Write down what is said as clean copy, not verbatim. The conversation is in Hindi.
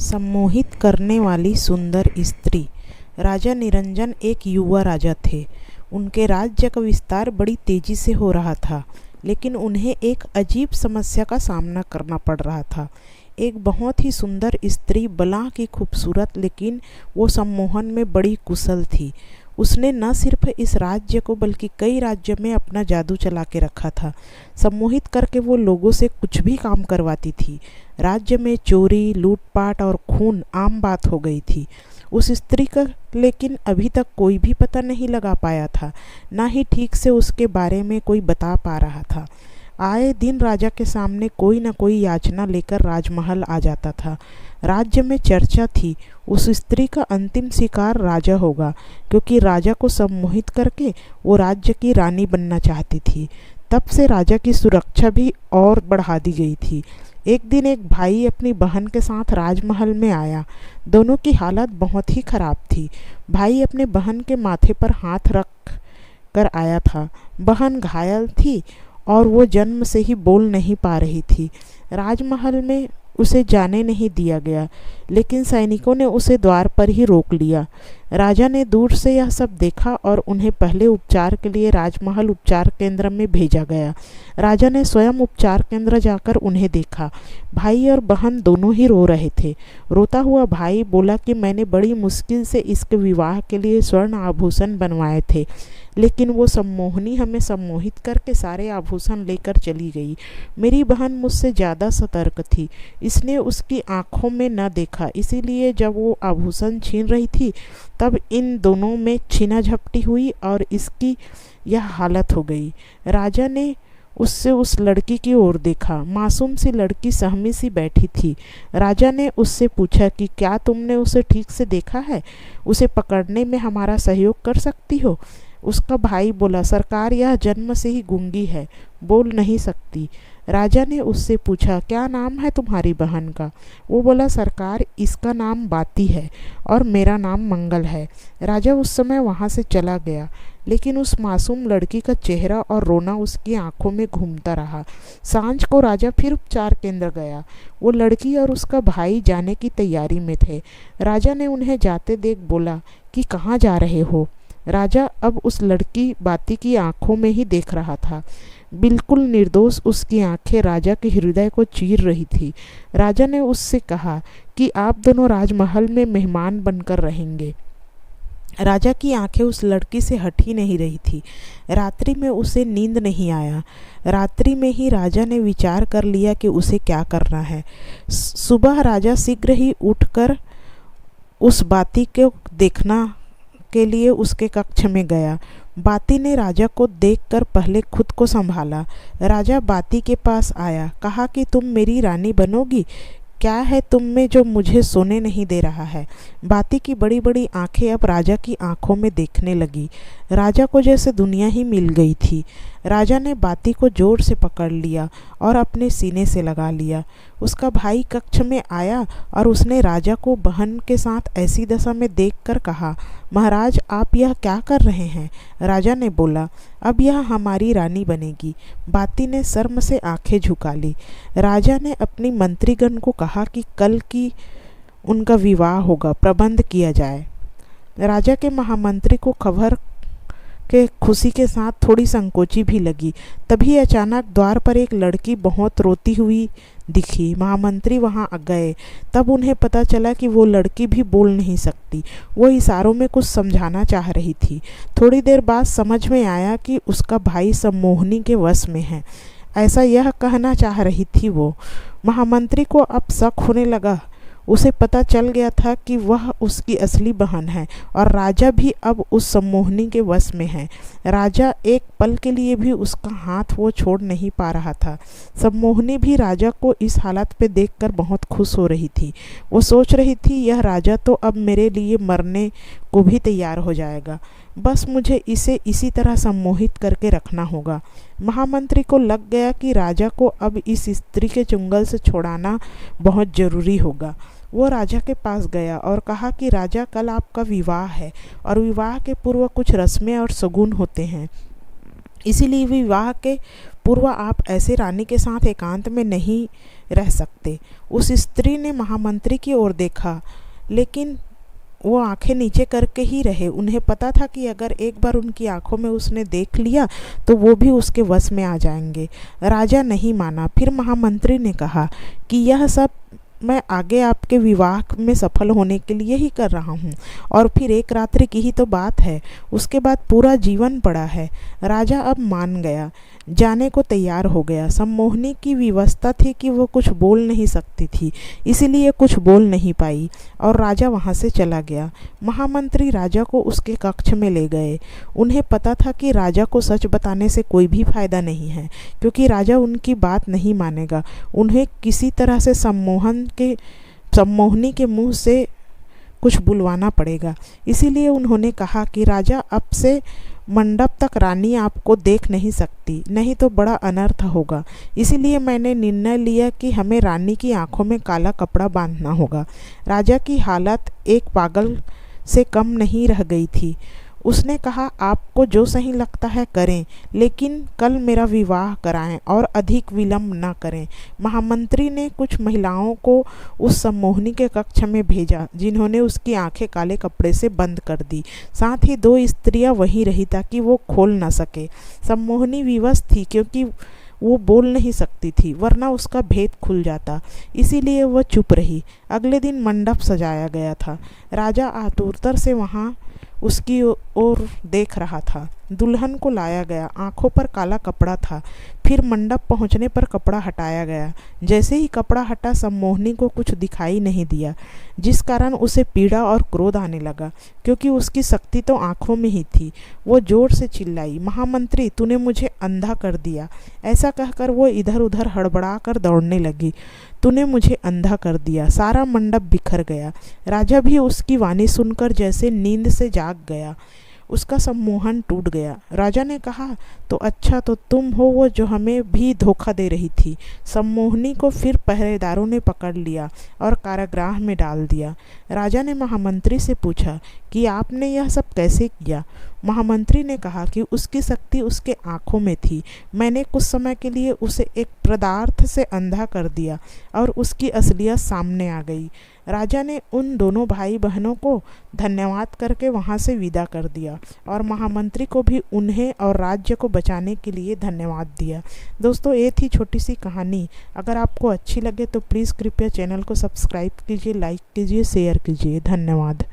सम्मोहित करने वाली सुंदर स्त्री। राजा निरंजन एक युवा राजा थे। उनके राज्य का विस्तार बड़ी तेजी से हो रहा था, लेकिन उन्हें एक अजीब समस्या का सामना करना पड़ रहा था। एक बहुत ही सुंदर स्त्री, बला की खूबसूरत, लेकिन वो सम्मोहन में बड़ी कुशल थी। उसने न सिर्फ इस राज्य को बल्कि कई राज्यों में अपना जादू चला के रखा था। सम्मोहित करके वो लोगों से कुछ भी काम करवाती थी। राज्य में चोरी, लूटपाट और खून आम बात हो गई थी। उस स्त्री का लेकिन अभी तक कोई भी पता नहीं लगा पाया था, ना ही ठीक से उसके बारे में कोई बता पा रहा था। आए दिन राजा के सामने कोई न कोई याचना लेकर राजमहल आ जाता था। राज्य में चर्चा थी, उस स्त्री का अंतिम शिकार राजा होगा, क्योंकि राजा को सम्मोहित करके वो राज्य की रानी बनना चाहती थी। तब से राजा की सुरक्षा भी और बढ़ा दी गई थी। एक दिन एक भाई अपनी बहन के साथ राजमहल में आया। दोनों की हालत बहुत ही खराब थी। भाई अपने बहन के माथे पर हाथ रख कर आया था। बहन घायल थी और वो जन्म से ही बोल नहीं पा रही थी। राजमहल में उसे जाने नहीं दिया गया, लेकिन सैनिकों ने उसे द्वार पर ही रोक लिया। राजा ने दूर से यह सब देखा और उन्हें पहले उपचार के लिए राजमहल उपचार केंद्र में भेजा गया। राजा ने स्वयं उपचार केंद्र जाकर उन्हें देखा। भाई और बहन दोनों ही रो रहे थे। रोता हुआ भाई बोला कि मैंने बड़ी मुश्किल से इसके विवाह के लिए स्वर्ण आभूषण बनवाए थे, लेकिन वो सम्मोहिनी हमें सम्मोहित करके सारे आभूषण लेकर चली गई। मेरी बहन मुझसे ज़्यादा सतर्क थी, इसने उसकी आंखों में न देखा, इसीलिए जब वो आभूषण छीन रही थी तब इन दोनों में छीना झपटी हुई और इसकी यह हालत हो गई। राजा ने उससे उस लड़की की ओर देखा। मासूम सी लड़की सहमी सी बैठी थी। राजा ने उससे पूछा कि क्या तुमने उसे ठीक से देखा है? उसे पकड़ने में हमारा सहयोग कर सकती हो? उसका भाई बोला, सरकार यह जन्म से ही गूंगी है, बोल नहीं सकती। राजा ने उससे पूछा, क्या नाम है तुम्हारी बहन का? वो बोला, सरकार इसका नाम बाती है और मेरा नाम मंगल है। राजा उस समय वहाँ से चला गया, लेकिन उस मासूम लड़की का चेहरा और रोना उसकी आंखों में घूमता रहा। सांझ को राजा फिर उपचार केंद्र गया। वो लड़की और उसका भाई जाने की तैयारी में थे। राजा ने उन्हें जाते देख बोला कि कहाँ जा रहे हो? राजा अब उस लड़की बाती की आंखों में ही देख रहा था। बिल्कुल निर्दोष उसकी आंखें राजा के हृदय को चीर रही थी। राजा ने उससे कहा कि आप दोनों राजमहल में मेहमान बनकर रहेंगे। राजा की आंखें उस लड़की से हट ही नहीं रही थी। रात्रि में उसे नींद नहीं आया। रात्रि में ही राजा ने विचार कर लिया कि उसे क्या करना है। सुबह राजा शीघ्र ही उठकर उस बाती को देखना के लिए उसके कक्ष में गया। बाती ने राजा को देखकर पहले खुद को संभाला। राजा बाती के पास आया, कहा कि तुम मेरी रानी बनोगी? क्या है तुम में जो मुझे सोने नहीं दे रहा है? बाती की बड़ी बड़ी आंखें अब राजा की आंखों में देखने लगी। राजा को जैसे दुनिया ही मिल गई थी। राजा ने बाती को जोर से पकड़ लिया और अपने सीने से लगा लिया। उसका भाई कक्ष में आया और उसने राजा को बहन के साथ ऐसी दशा में देखकर कहा, महाराज आप यह क्या कर रहे हैं? राजा ने बोला, अब यह हमारी रानी बनेगी। बाती ने शर्म से आंखें झुका ली। राजा ने अपनी मंत्रीगण को कहा कि कल की उनका विवाह होगा, प्रबंध किया जाए। राजा के महामंत्री को खबर के खुशी के साथ थोड़ी संकोची भी लगी। तभी अचानक द्वार पर एक लड़की बहुत रोती हुई दिखी। महामंत्री वहां गए। तब उन्हें पता चला कि वो लड़की भी बोल नहीं सकती। वो इशारों में कुछ समझाना चाह रही थी। थोड़ी देर बाद समझ में आया कि उसका भाई सम्मोहिनी के वश में है, ऐसा यह कहना चाह रही थी वो। महामंत्री को अब शक होने लगा। उसे पता चल गया था कि वह उसकी असली बहन है और राजा भी अब उस सम्मोहिनी के वश में है। राजा एक पल के लिए भी उसका हाथ वो छोड़ नहीं पा रहा था। सम्मोहिनी भी राजा को इस हालत पे देखकर बहुत खुश हो रही थी। वो सोच रही थी, यह राजा तो अब मेरे लिए मरने को भी तैयार हो जाएगा, बस मुझे इसे इसी तरह सम्मोहित करके रखना होगा। महामंत्री को लग गया कि राजा को अब इस स्त्री के चुंगल से छुड़ाना बहुत ज़रूरी होगा। वो राजा के पास गया और कहा कि राजा कल आपका विवाह है और विवाह के पूर्व कुछ रस्में और शगुन होते हैं, इसीलिए विवाह के पूर्वा, आप ऐसे रानी के साथ एकांत में नहीं रह सकते। उस स्त्री ने महामंत्री की ओर देखा, लेकिन वो आंखें नीचे करके ही रहे। उन्हें पता था कि अगर एक बार उनकी आंखों में उसने देख लिया तो वो भी उसके वश में आ जाएंगे। राजा नहीं माना। फिर महामंत्री ने कहा कि यह सब मैं आगे आपके विवाह में सफल होने के लिए ही कर रहा हूँ, और फिर एक रात्रि की ही तो बात है, उसके बाद पूरा जीवन पड़ा है। राजा अब मान गया, जाने को तैयार हो गया। सम्मोहनी की व्यवस्था थी कि वो कुछ बोल नहीं सकती थी, इसीलिए कुछ बोल नहीं पाई और राजा वहाँ से चला गया। महामंत्री राजा को उसके कक्ष में ले गए। उन्हें पता था कि राजा को सच बताने से कोई भी फायदा नहीं है, क्योंकि राजा उनकी बात नहीं मानेगा। उन्हें किसी तरह से सम्मोहनी के मुंह से कुछ बुलवाना पड़ेगा। इसीलिए उन्होंने कहा कि राजा, अब से मंडप तक रानी आपको देख नहीं सकती, नहीं तो बड़ा अनर्थ होगा। इसीलिए मैंने निर्णय लिया कि हमें रानी की आंखों में काला कपड़ा बांधना होगा। राजा की हालत एक पागल से कम नहीं रह गई थी। उसने कहा, आपको जो सही लगता है करें, लेकिन कल मेरा विवाह कराएं और अधिक विलंब न करें। महामंत्री ने कुछ महिलाओं को उस सम्मोहनी के कक्ष में भेजा, जिन्होंने उसकी आंखें काले कपड़े से बंद कर दी। साथ ही 2 स्त्रियां वहीं रही ताकि वो खोल न सके। सम्मोहनी विवश थी क्योंकि वो बोल नहीं सकती थी, वरना उसका भेद खुल जाता, इसीलिए वह चुप रही। अगले दिन मंडप सजाया गया था। राजा आतुरता से वहाँ उसकी ओर देख रहा था। दुल्हन को लाया गया, आंखों पर काला कपड़ा था। फिर मंडप पहुंचने पर कपड़ा हटाया गया। जैसे ही कपड़ा हटा, सम्मोहनी को कुछ दिखाई नहीं दिया, जिस कारण उसे पीड़ा और क्रोध आने लगा, क्योंकि उसकी शक्ति तो आंखों में ही थी। वो जोर से चिल्लाई, महामंत्री, तूने मुझे अंधा कर दिया। ऐसा कहकर वो इधर उधर हड़बड़ा कर दौड़ने लगी। तूने मुझे अंधा कर दिया। सारा मंडप बिखर गया। राजा भी उसकी वाणी सुनकर जैसे नींद से जाग गया। उसका सम्मोहन टूट गया। राजा ने कहा, तो अच्छा, तो तुम हो वो जो हमें भी धोखा दे रही थी। सम्मोहनी को फिर पहरेदारों ने पकड़ लिया और कारागृह में डाल दिया। राजा ने महामंत्री से पूछा कि आपने यह सब कैसे किया। महामंत्री ने कहा कि उसकी शक्ति उसके आंखों में थी। मैंने कुछ समय के लिए उसे एक पदार्थ से अंधा कर दिया और उसकी असलियत सामने आ गई। राजा ने उन दोनों भाई बहनों को धन्यवाद करके वहां से विदा कर दिया और महामंत्री को भी उन्हें और राज्य को बचाने के लिए धन्यवाद दिया। दोस्तों, ये थी छोटी सी कहानी। अगर आपको अच्छी लगे तो प्लीज़ कृपया चैनल को सब्सक्राइब कीजिए, लाइक कीजिए, शेयर कीजिए। धन्यवाद।